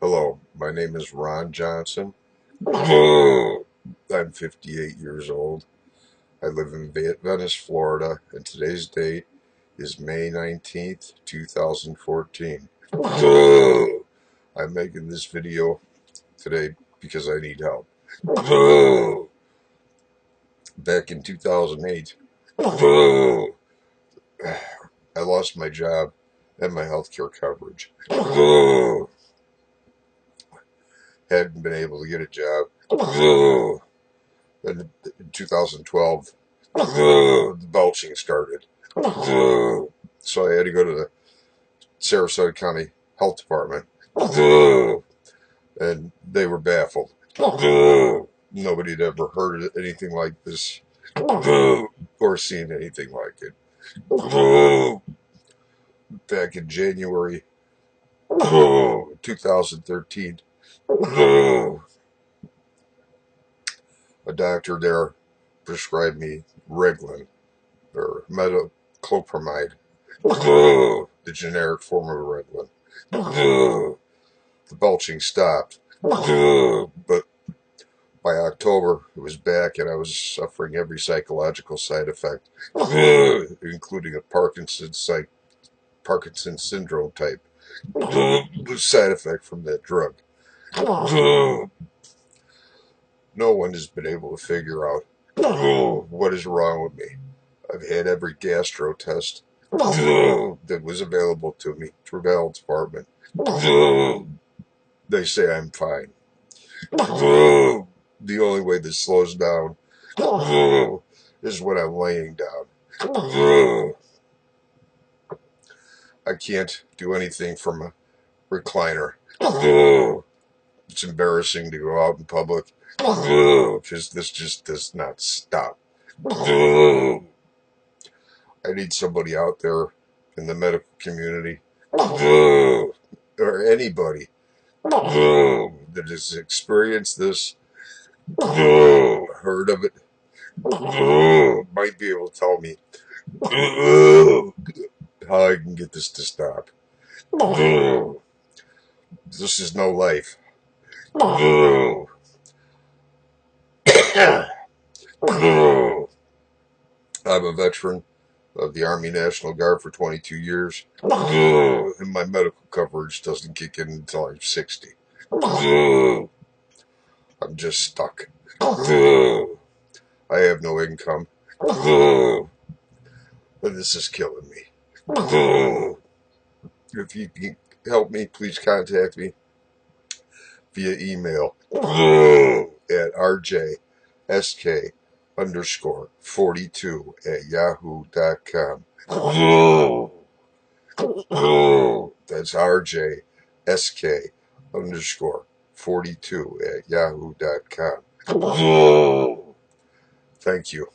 Hello, my name is Ron Johnson. I'm 58 years old. I live in Venice, Florida, and today's date is May 19th, 2014. I'm making this video today because I need help. Back in 2008, I lost my job and my health care coverage. Hadn't been able to get a job. And in 2012, the belching started. So I had to go to the Sarasota County Health Department. And they were baffled. Nobody had ever heard of anything like this or seen anything like it. Back in January 2013, a doctor there prescribed me Reglan, or metoclopramide, the generic form of Reglan. The belching stopped, but by October it was back, and I was suffering every psychological side effect, including a Parkinson's syndrome type side effect from that drug. No one has been able to figure out what is wrong with me. I've had every gastro test that was available to me through the health department. They say I'm fine. The only way this slows down is when I'm laying down. I can't do anything from a recliner. It's embarrassing to go out in public because this just does not stop. I need somebody out there in the medical community or anybody that has experienced this, heard of it, might be able to tell me how I can get this to stop. This is no life. I'm a veteran of the Army National Guard for 22 years, and my medical coverage doesn't kick in until I'm 60. I'm just stuck. I have no income, and this is killing me. If you can help me, please contact me via email at rjsk_42@yahoo.com. That's rjsk_42@yahoo.com. Thank you.